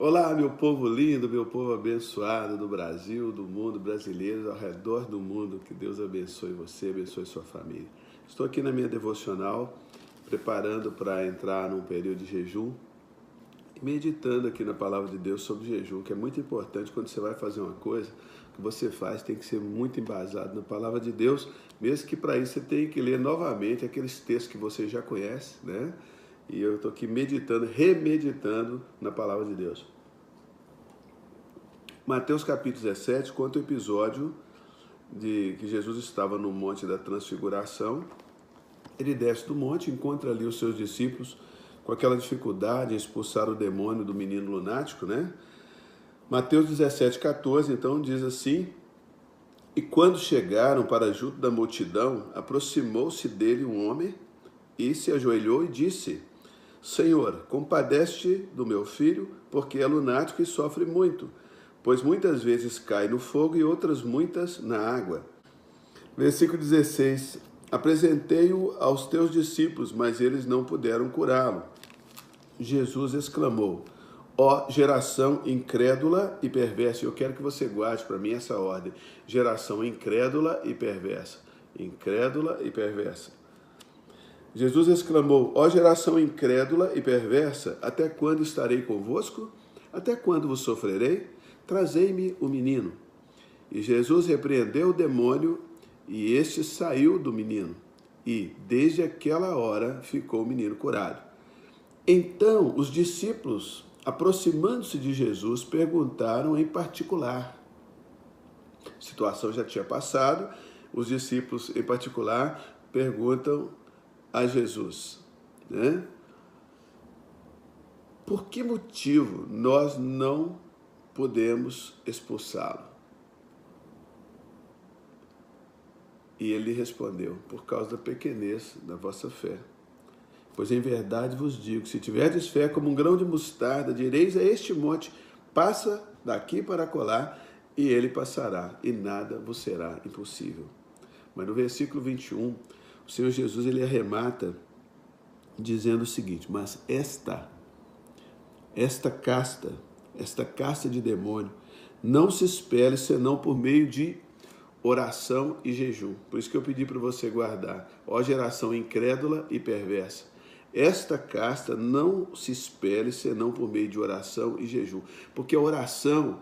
Olá, meu povo lindo, meu povo abençoado do Brasil, do mundo, brasileiros ao redor do mundo. Que Deus abençoe você, abençoe sua família. Estou aqui na minha devocional, preparando para entrar num período de jejum e meditando aqui na palavra de Deus sobre jejum, que é muito importante quando você vai fazer uma coisa. O que você faz tem que ser muito embasado na palavra de Deus, mesmo que para isso você tenha que ler novamente aqueles textos que você já conhece, né? E eu estou aqui meditando, remeditando na palavra de Deus. Mateus capítulo 17 conta o episódio de que Jesus estava no Monte da Transfiguração. Ele desce do monte, encontra ali os seus discípulos com aquela dificuldade em expulsar o demônio do menino lunático, né? Mateus 17:14, então, diz assim: E quando chegaram para junto da multidão, aproximou-se dele um homem e se ajoelhou e disse: Senhor, compadece-te do meu filho, porque é lunático e sofre muito, pois muitas vezes cai no fogo e outras muitas na água. Versículo 16. Apresentei-o aos teus discípulos, mas eles não puderam curá-lo. Jesus exclamou: Ó geração incrédula e perversa. Eu quero que você guarde para mim essa ordem: geração incrédula e perversa. Incrédula e perversa. Jesus exclamou: Ó geração incrédula e perversa, até quando estarei convosco? Até quando vos sofrerei? Trazei-me o menino. E Jesus repreendeu o demônio, e este saiu do menino. E, desde aquela hora, ficou o menino curado. Então, os discípulos, aproximando-se de Jesus, perguntaram em particular. A situação já tinha passado, os discípulos, em particular, perguntam a Jesus, né? Por que motivo nós não podemos expulsá-lo? E ele respondeu: por causa da pequenez da vossa fé. Pois em verdade vos digo, se tiverdes fé como um grão de mostarda, direis a este monte: passa daqui para acolá, e ele passará, e nada vos será impossível. Mas no versículo 21, o Senhor Jesus ele arremata dizendo o seguinte: mas esta casta de demônio, não se expele senão por meio de oração e jejum. Por isso que eu pedi para você guardar: ó geração incrédula e perversa, esta casta não se expele senão por meio de oração e jejum. Porque a oração,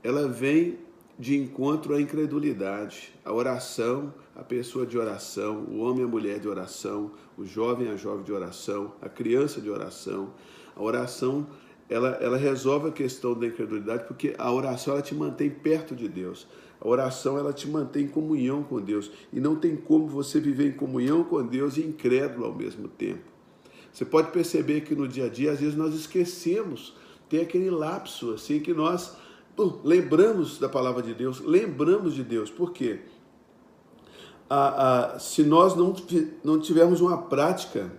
ela vem de encontro à incredulidade. A oração, a pessoa de oração, o homem e a mulher de oração, o jovem e a jovem de oração, a criança de oração. A oração, ela resolve a questão da incredulidade, porque a oração ela te mantém perto de Deus. A oração ela te mantém em comunhão com Deus. E não tem como você viver em comunhão com Deus e incrédulo ao mesmo tempo. Você pode perceber que no dia a dia, às vezes nós esquecemos, tem aquele lapso assim que nós lembramos da palavra de Deus, lembramos de Deus. Por quê? Se nós não tivermos uma prática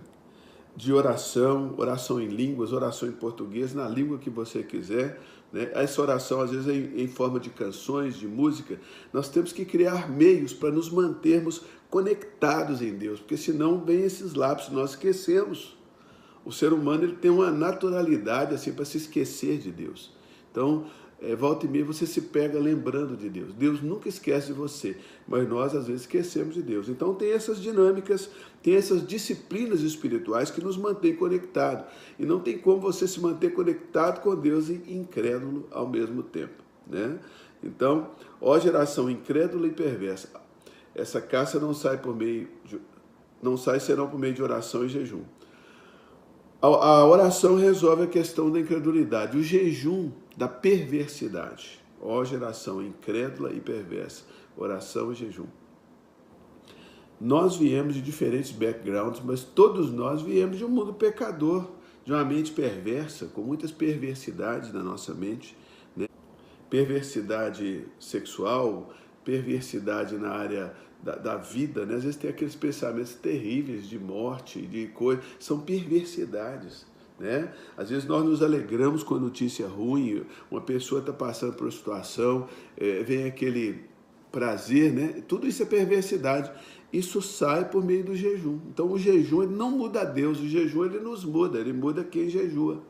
de oração, oração em línguas, oração em português, na língua que você quiser, né? Essa oração às vezes é em forma de canções, de música. Nós temos que criar meios para nos mantermos conectados em Deus, porque senão vem esses lapsos, nós esquecemos. O ser humano ele tem uma naturalidade assim para se esquecer de Deus. Então, volta e meia você se pega lembrando de Deus. Deus nunca esquece de você, mas nós às vezes esquecemos de Deus. Então tem essas dinâmicas, tem essas disciplinas espirituais que nos mantêm conectados. E não tem como você se manter conectado com Deus e incrédulo ao mesmo tempo, né? Então, ó geração incrédula e perversa, essa caça não sai senão por meio de oração e jejum. A oração resolve a questão da incredulidade, o jejum da perversidade. Ó geração incrédula e perversa, oração e jejum. Nós viemos de diferentes backgrounds, mas todos nós viemos de um mundo pecador, de uma mente perversa, com muitas perversidades na nossa mente, né? Perversidade sexual, perversidade na área da vida, né? Às vezes tem aqueles pensamentos terríveis de morte, de coisa, são perversidades, né? Às vezes nós nos alegramos com a notícia ruim, uma pessoa está passando por uma situação, vem aquele prazer, né? Tudo isso é perversidade. Isso sai por meio do jejum. Então o jejum ele não muda a Deus, o jejum ele nos muda, ele muda quem jejua,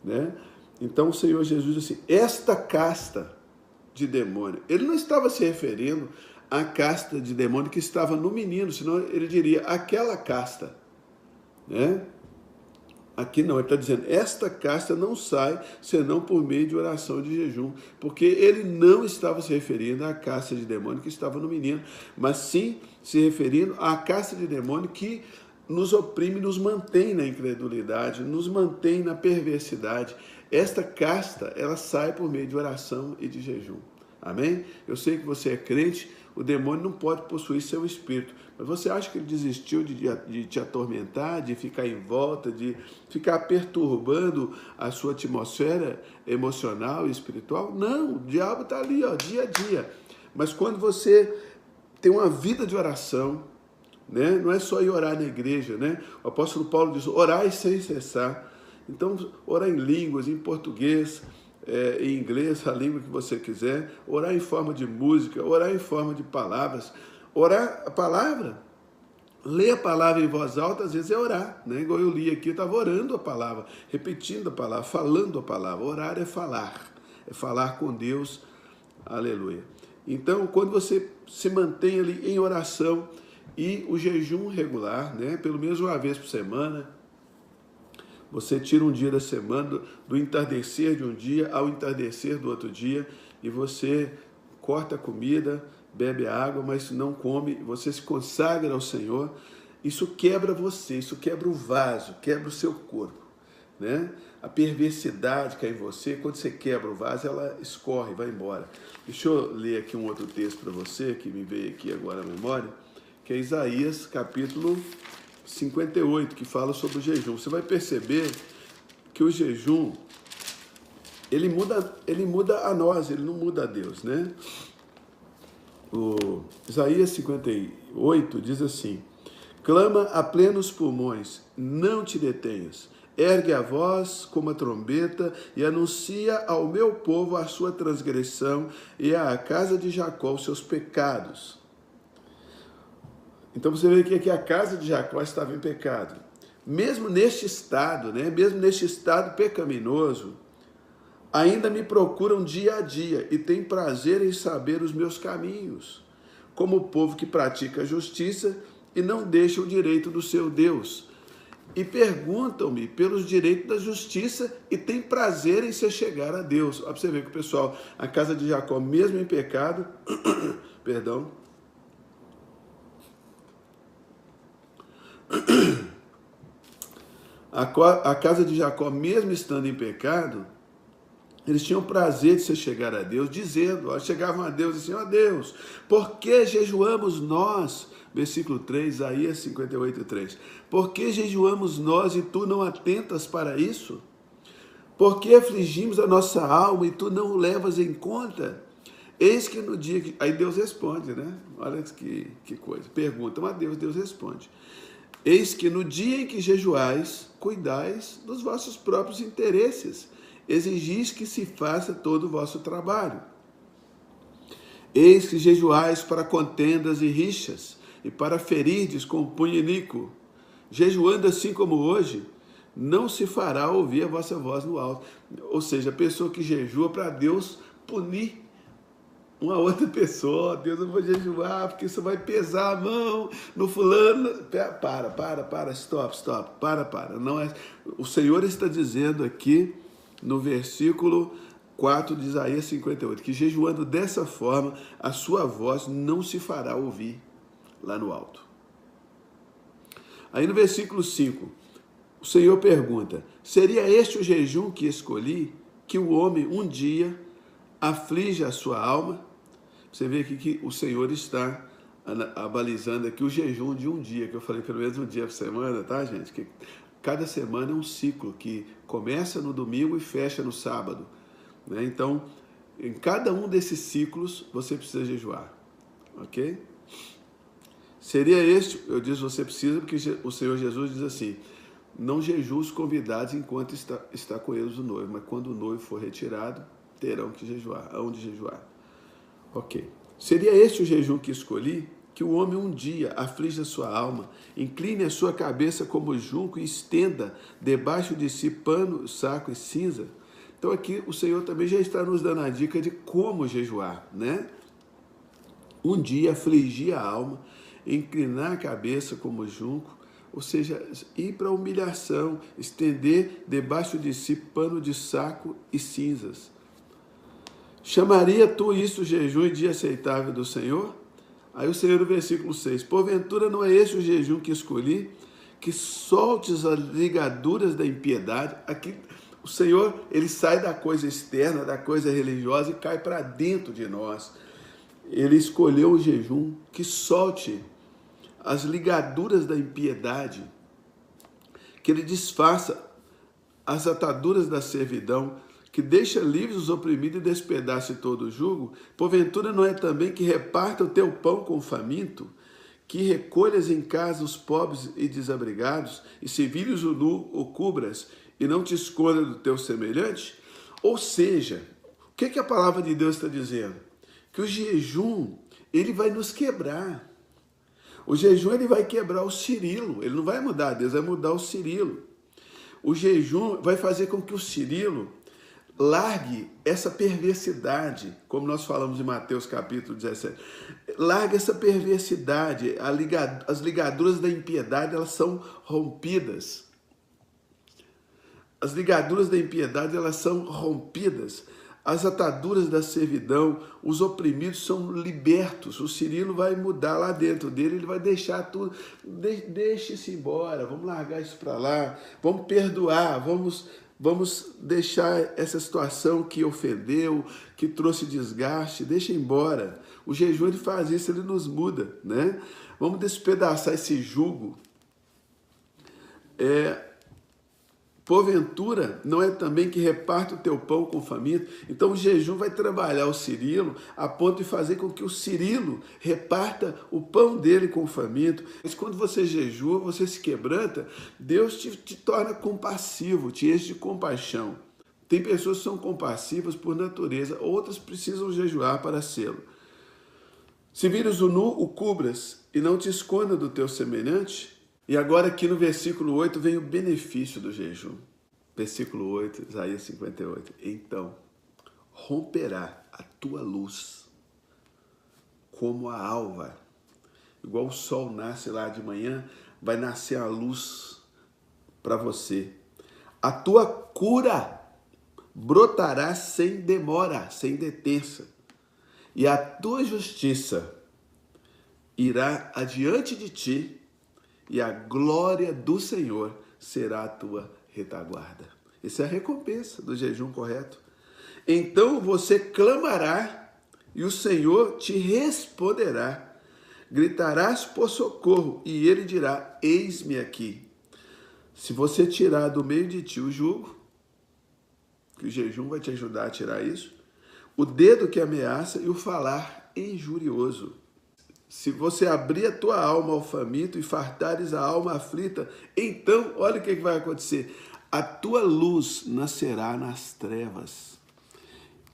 né? Então o Senhor Jesus disse assim, esta casta de demônio. Ele não estava se referindo à casta de demônio que estava no menino, senão ele diria aquela casta, né? Aqui não, ele está dizendo, esta casta não sai senão por meio de oração e de jejum, porque ele não estava se referindo à casta de demônio que estava no menino, mas sim se referindo à casta de demônio que nos oprime, nos mantém na incredulidade, nos mantém na perversidade. Esta casta, ela sai por meio de oração e de jejum. Amém? Eu sei que você é crente, o demônio não pode possuir seu espírito, mas você acha que ele desistiu de te atormentar, de ficar em volta, de ficar perturbando a sua atmosfera emocional e espiritual? Não, o diabo está ali, ó, dia a dia. Mas quando você tem uma vida de oração, né? Não é só ir orar na igreja, né? O apóstolo Paulo diz, orai sem cessar. Então, orar em línguas, em português, em inglês, a língua que você quiser, orar em forma de música, orar em forma de palavras, orar a palavra, ler a palavra em voz alta, às vezes é orar, né? Igual eu li aqui, eu estava orando a palavra, repetindo a palavra, falando a palavra. Orar é falar com Deus, aleluia. Então, quando você se mantém ali em oração e o jejum regular, né? Pelo menos uma vez por semana, você tira um dia da semana, do entardecer de um dia ao entardecer do outro dia, e você corta a comida, bebe água, mas não come, você se consagra ao Senhor. Isso quebra você, isso quebra o vaso, quebra o seu corpo, né? A perversidade que é em você, quando você quebra o vaso, ela escorre, vai embora. Deixa eu ler aqui um outro texto para você, que me veio aqui agora à memória, que é Isaías, capítulo 58, que fala sobre o jejum. Você vai perceber que o jejum, ele muda a nós, ele não muda a Deus, né? O Isaías 58 diz assim, clama a plenos pulmões, não te detenhas, ergue a voz como a trombeta e anuncia ao meu povo a sua transgressão e à casa de Jacó os seus pecados. Então você vê que a casa de Jacó estava em pecado. Mesmo neste estado, né? Mesmo neste estado pecaminoso, ainda me procuram dia a dia e têm prazer em saber os meus caminhos, como o povo que pratica a justiça e não deixa o direito do seu Deus. E perguntam-me pelos direitos da justiça e têm prazer em se chegar a Deus. Olha para você ver que o pessoal, a casa de Jacó, mesmo em pecado, perdão, a casa de Jacó, mesmo estando em pecado, eles tinham prazer de se chegar a Deus, dizendo, chegavam a Deus e diziam, ó Deus, por que jejuamos nós? Versículo 3, Isaías 58, 3. Por que jejuamos nós e tu não atentas para isso? Por que afligimos a nossa alma e tu não o levas em conta? Eis que no dia que... Aí Deus responde, né? Olha que coisa. Perguntam a Deus, Deus responde. Eis que no dia em que jejuais, cuidais dos vossos próprios interesses, exigis que se faça todo o vosso trabalho. Eis que jejuais para contendas e rixas, e para ferirdes com punho iníquo. Jejuando assim como hoje, não se fará ouvir a vossa voz no alto. Ou seja, a pessoa que jejua para Deus punir uma outra pessoa, Deus, eu vou jejuar, porque isso vai pesar a mão no fulano. Stop, para. Não é... O Senhor está dizendo aqui, no versículo 4 de Isaías 58, que jejuando dessa forma, a sua voz não se fará ouvir lá no alto. Aí no versículo 5, o Senhor pergunta, seria este o jejum que escolhi, que o homem um dia aflige a sua alma? Você vê aqui que o Senhor está abalizando aqui o jejum de um dia, que eu falei pelo menos um dia por semana, tá, gente? Que cada semana é um ciclo que começa no domingo e fecha no sábado, né? Então, em cada um desses ciclos, você precisa jejuar, ok? Seria este, eu disse você precisa, porque o Senhor Jesus diz assim, não jejue os convidados enquanto está com eles o noivo, mas quando o noivo for retirado, terão que jejuar, aonde jejuar. Ok. Seria este o jejum que escolhi? Que o homem um dia aflige a sua alma, incline a sua cabeça como junco e estenda debaixo de si pano, saco e cinza? Então aqui o Senhor também já está nos dando a dica de como jejuar, né? Um dia afligir a alma, inclinar a cabeça como junco, ou seja, ir para a humilhação, estender debaixo de si pano de saco e cinzas. Chamaria tu isso jejum e dia aceitável do Senhor? Aí o Senhor no versículo 6, porventura não é esse o jejum que escolhi, que soltes as ligaduras da impiedade? Aqui o Senhor, ele sai da coisa externa, da coisa religiosa e cai para dentro de nós. Ele escolheu o jejum que solte as ligaduras da impiedade, que ele desfaça as ataduras da servidão, que deixa livres os oprimidos e despedace todo o jugo. Porventura não é também que reparta o teu pão com o faminto, que recolhas em casa os pobres e desabrigados, e se vires o nu, o cubras, e não te esconda do teu semelhante? Ou seja, o que a palavra de Deus está dizendo? Que o jejum, ele vai nos quebrar. O jejum, ele vai quebrar o Cirilo. Ele não vai mudar Deus, vai mudar o Cirilo. O jejum vai fazer com que o Cirilo largue essa perversidade, como nós falamos em Mateus capítulo 17. Largue essa perversidade, as ligaduras da impiedade, elas são rompidas. As ligaduras da impiedade, elas são rompidas. As ataduras da servidão, os oprimidos são libertos. O Cirilo vai mudar lá dentro dele, ele vai deixar tudo. Deixe-se embora, vamos largar isso para lá, vamos perdoar, vamos deixar essa situação que ofendeu, que trouxe desgaste, deixa embora. O jejum, ele faz isso, ele nos muda, né? Vamos despedaçar esse jugo. Porventura, não é também que reparte o teu pão com o faminto? Então o jejum vai trabalhar o Cirilo a ponto de fazer com que o Cirilo reparta o pão dele com o faminto. Mas quando você jejua, você se quebranta, Deus te torna compassivo, te enche de compaixão. Tem pessoas que são compassivas por natureza, outras precisam jejuar para sê-lo. Se vires o nu, o cubras, e não te esconda do teu semelhante. E agora aqui no versículo 8 vem o benefício do jejum. Versículo 8, Isaías 58. Então, romperá a tua luz como a alva. Igual o sol nasce lá de manhã, vai nascer a luz para você. A tua cura brotará sem demora, sem detença. E a tua justiça irá adiante de ti, e a glória do Senhor será a tua retaguarda. Essa é a recompensa do jejum correto. Então você clamará e o Senhor te responderá. Gritarás por socorro e ele dirá, eis-me aqui. Se você tirar do meio de ti o jugo, que o jejum vai te ajudar a tirar isso, o dedo que ameaça e o falar injurioso. Se você abrir a tua alma ao faminto e fartares a alma aflita, então, olha o que vai acontecer. A tua luz nascerá nas trevas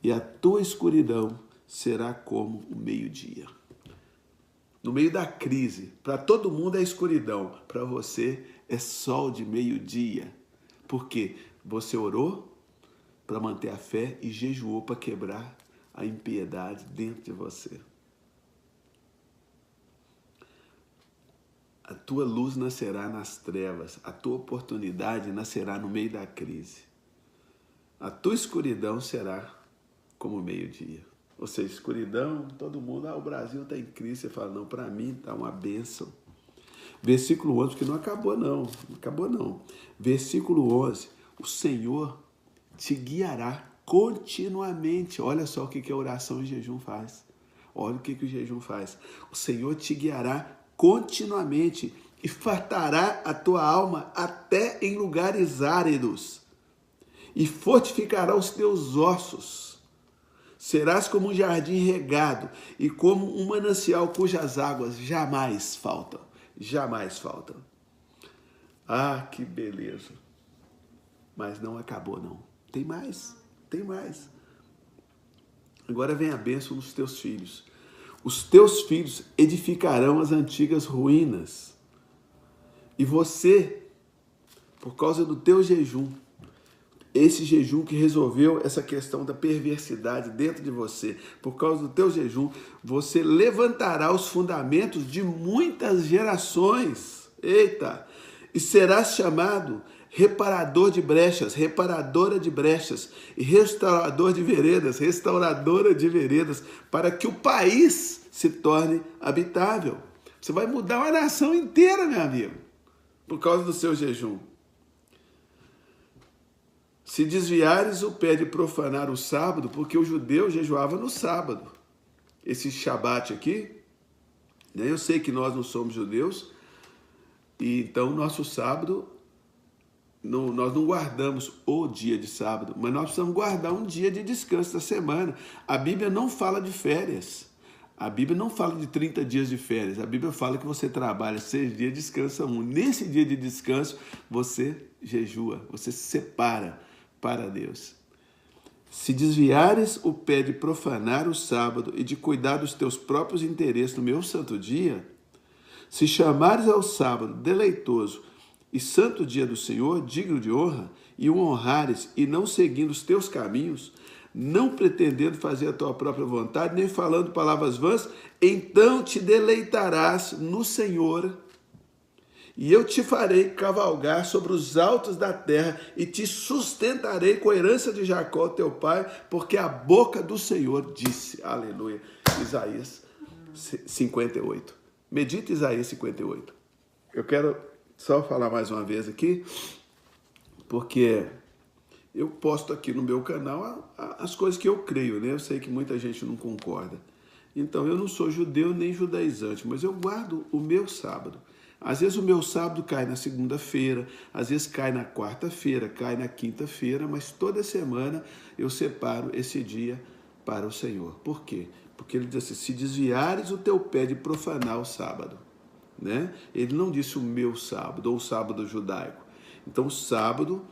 e a tua escuridão será como o meio-dia. No meio da crise, para todo mundo é escuridão, para você é sol de meio-dia. Por quê? Você orou para manter a fé e jejuou para quebrar a impiedade dentro de você. A tua luz nascerá nas trevas, a tua oportunidade nascerá no meio da crise. A tua escuridão será como o meio-dia. Ou seja, escuridão, todo mundo, o Brasil está em crise. Você fala, não, para mim está uma bênção. Versículo 11, que não acabou não. Versículo 11, o Senhor te guiará continuamente. Olha só o que a oração e jejum faz. Olha o que o jejum faz. O Senhor te guiará continuamente e fartará a tua alma até em lugares áridos e fortificará os teus ossos. Serás como um jardim regado e como um manancial cujas águas jamais faltam. Jamais faltam. Ah, que beleza. Mas não acabou não. Tem mais. Agora vem a bênção dos teus filhos. Os teus filhos edificarão as antigas ruínas. E você, por causa do teu jejum, Esse jejum que resolveu essa questão da perversidade dentro de você. Por causa do teu jejum, você levantará os fundamentos de muitas gerações. Eita! E serás chamado reparador de brechas, reparadora de brechas, e restaurador de veredas, restauradora de veredas, para que o país se torne habitável. Você vai mudar uma nação inteira, meu amigo, por causa do seu jejum. Se desviares o pé de profanar o sábado, porque o judeu jejuava no sábado. Esse Shabat aqui, né? Eu sei que nós não somos judeus, e então nosso sábado, nós não guardamos o dia de sábado, mas nós precisamos guardar um dia de descanso da semana. A Bíblia não fala de férias. A Bíblia não fala de 30 dias de férias. A Bíblia fala que você trabalha 6 dias, descansa 1. Nesse dia de descanso, você jejua, você se separa para Deus. Se desviares o pé de profanar o sábado e de cuidar dos teus próprios interesses no meu santo dia, se chamares ao sábado deleitoso e santo dia do Senhor, digno de honra, e o honrares e não seguindo os teus caminhos, não pretendendo fazer a tua própria vontade, nem falando palavras vãs, então te deleitarás no Senhor, e eu te farei cavalgar sobre os altos da terra, e te sustentarei com a herança de Jacó, teu pai, porque a boca do Senhor disse. Aleluia. Isaías 58. Medita Isaías 58. Eu quero só falar mais uma vez aqui, porque eu posto aqui no meu canal as coisas que eu creio, né? Eu sei que muita gente não concorda. Então, eu não sou judeu nem judaizante, mas eu guardo o meu sábado. Às vezes o meu sábado cai na segunda-feira, às vezes cai na quarta-feira, cai na quinta-feira, mas toda semana eu separo esse dia para o Senhor. Por quê? Porque ele diz assim, se desviares o teu pé de profanar o sábado, né? Ele não disse o meu sábado, ou o sábado judaico. Então, o sábado,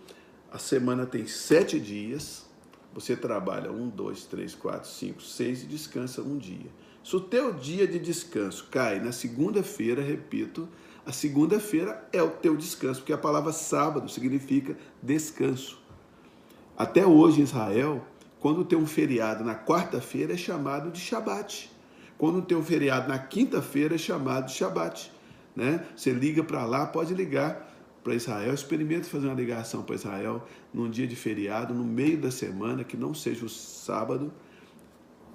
a semana tem 7 dias, você trabalha 1, 2, 3, 4, 5, 6 e descansa um dia. Se o teu dia de descanso cai na segunda-feira, repito, a segunda-feira é o teu descanso, porque a palavra sábado significa descanso. Até hoje em Israel, quando tem um feriado na quarta-feira é chamado de Shabat. Quando tem um feriado na quinta-feira é chamado de Shabat. Né? Você liga para lá, pode ligar para Israel, experimenta fazer uma ligação para Israel num dia de feriado, no meio da semana, que não seja o sábado.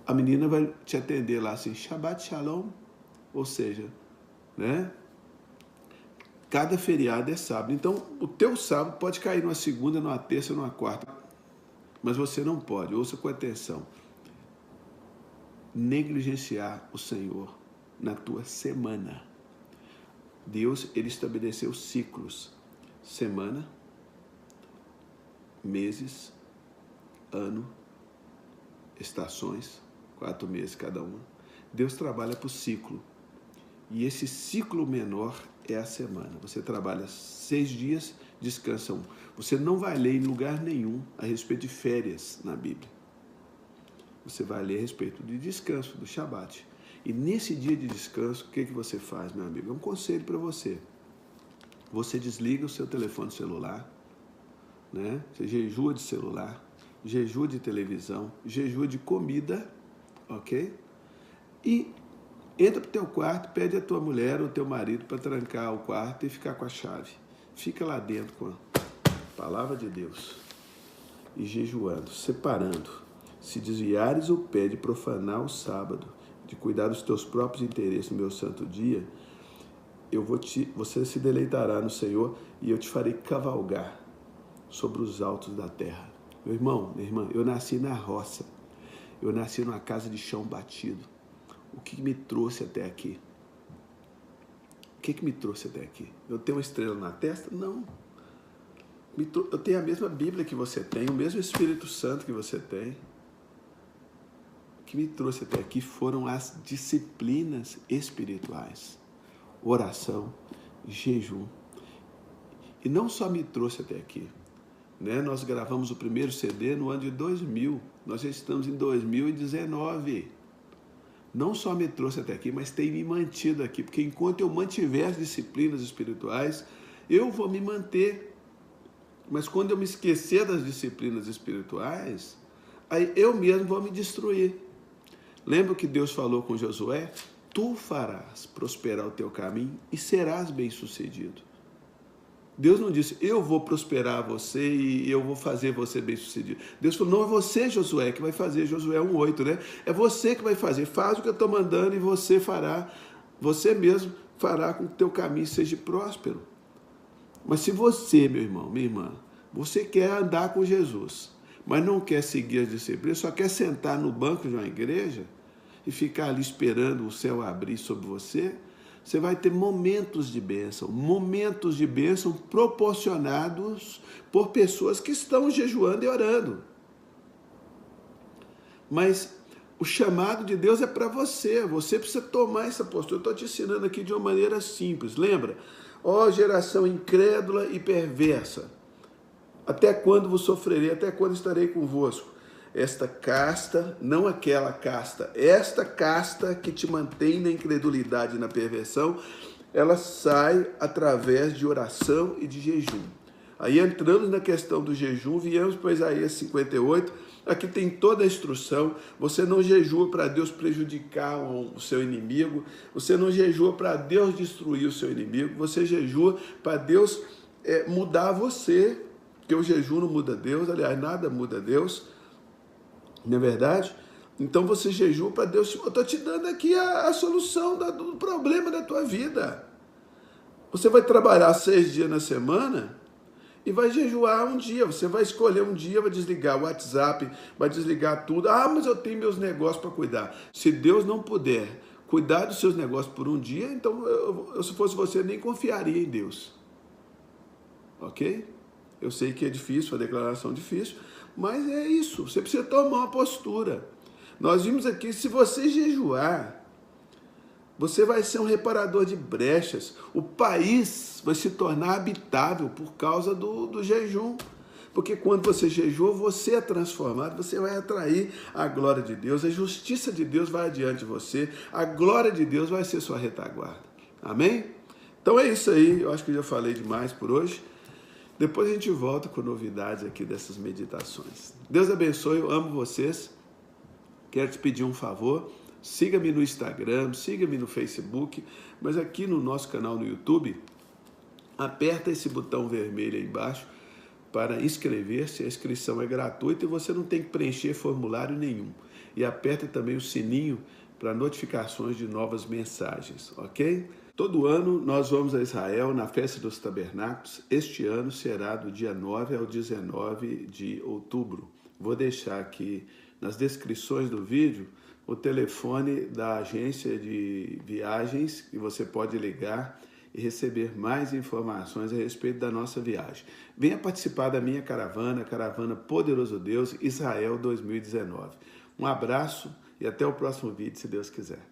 A menina vai te atender lá assim, Shabbat Shalom, ou seja, né? Cada feriado é sábado. Então, o teu sábado pode cair numa segunda, numa terça, numa quarta. Mas você não pode, ouça com atenção, negligenciar o Senhor na tua semana. Deus, ele estabeleceu ciclos. Semana, meses, ano, estações, 4 meses cada uma. Deus trabalha por ciclo. E esse ciclo menor é a semana. Você trabalha 6 dias, descansa 1. Você não vai ler em lugar nenhum a respeito de férias na Bíblia. Você vai ler a respeito de descanso, do Shabat. E nesse dia de descanso, o que você faz, meu amigo? É um conselho para você. Você desliga o seu telefone celular, né? Você jejua de celular, jejua de televisão, jejua de comida, ok? E entra para o teu quarto, pede a tua mulher ou teu marido para trancar o quarto e ficar com a chave. Fica lá dentro com a palavra de Deus e jejuando, separando. Se desviares o pé de profanar o sábado, de cuidar dos teus próprios interesses no meu santo dia, você se deleitará no Senhor e eu te farei cavalgar sobre os altos da terra. Meu irmão, minha irmã, eu nasci na roça. Eu nasci numa casa de chão batido. O que me trouxe até aqui? O que me trouxe até aqui? Eu tenho uma estrela na testa? Não. Eu tenho a mesma Bíblia que você tem, o mesmo Espírito Santo que você tem. O que me trouxe até aqui foram as disciplinas espirituais. Oração, jejum. E não só me trouxe até aqui. Né? Nós gravamos o primeiro CD no ano de 2000. Nós já estamos em 2019. Não só me trouxe até aqui, mas tem me mantido aqui. Porque enquanto eu mantiver as disciplinas espirituais, eu vou me manter Mas quando eu me esquecer das disciplinas espirituais, aí eu mesmo vou me destruir. Lembra que Deus falou com Josué? Tu farás prosperar o teu caminho e serás bem-sucedido. Deus não disse, eu vou prosperar você e eu vou fazer você bem-sucedido. Deus falou, não é você, Josué, que vai fazer. Josué 1:8, né? É você que vai fazer. Faz o que eu estou mandando e você fará. Você mesmo fará com que o teu caminho seja próspero. Mas se você, meu irmão, minha irmã, você quer andar com Jesus, mas não quer seguir as disciplinas, só quer sentar no banco de uma igreja e ficar ali esperando o céu abrir sobre você, você vai ter momentos de bênção proporcionados por pessoas que estão jejuando e orando. Mas o chamado de Deus é para você precisa tomar essa postura. Eu estou te ensinando aqui de uma maneira simples, lembra? Ó geração incrédula e perversa, até quando vos sofrerei, até quando estarei convosco? Esta casta, não aquela casta, esta casta que te mantém na incredulidade e na perversão, ela sai através de oração e de jejum. Aí entramos na questão do jejum, viemos para Isaías 58, aqui tem toda a instrução. Você não jejua para Deus prejudicar o seu inimigo, você não jejua para Deus destruir o seu inimigo, você jejua para Deus mudar você, porque o jejum não muda Deus, aliás, nada muda Deus, não é verdade? Então você jejua para Deus. Eu estou te dando aqui a solução do problema da tua vida. Você vai trabalhar 6 dias na semana e vai jejuar um dia. Você vai escolher um dia, vai desligar o WhatsApp, vai desligar tudo. Ah, mas eu tenho meus negócios para cuidar. Se Deus não puder cuidar dos seus negócios por um dia, então eu, se fosse você, nem confiaria em Deus. Ok? Eu sei que é difícil, a declaração é difícil, mas é isso. Você precisa tomar uma postura. Nós vimos aqui, se você jejuar, você vai ser um reparador de brechas. O país vai se tornar habitável por causa do jejum. Porque quando você jejua, você é transformado, você vai atrair a glória de Deus, a justiça de Deus vai adiante de você, a glória de Deus vai ser sua retaguarda. Amém? Então é isso aí, eu acho que eu já falei demais por hoje. Depois a gente volta com novidades aqui dessas meditações. Deus abençoe, eu amo vocês. Quero te pedir um favor, siga-me no Instagram, siga-me no Facebook, mas aqui no nosso canal no YouTube, aperta esse botão vermelho aí embaixo para inscrever-se. A inscrição é gratuita e você não tem que preencher formulário nenhum. E aperta também o sininho para notificações de novas mensagens, ok? Todo ano nós vamos a Israel na Festa dos Tabernáculos. Este ano será do dia 9 ao 19 de outubro. Vou deixar aqui nas descrições do vídeo o telefone da agência de viagens que você pode ligar e receber mais informações a respeito da nossa viagem. Venha participar da minha caravana, Caravana Poderoso Deus, Israel 2019. Um abraço e até o próximo vídeo, se Deus quiser.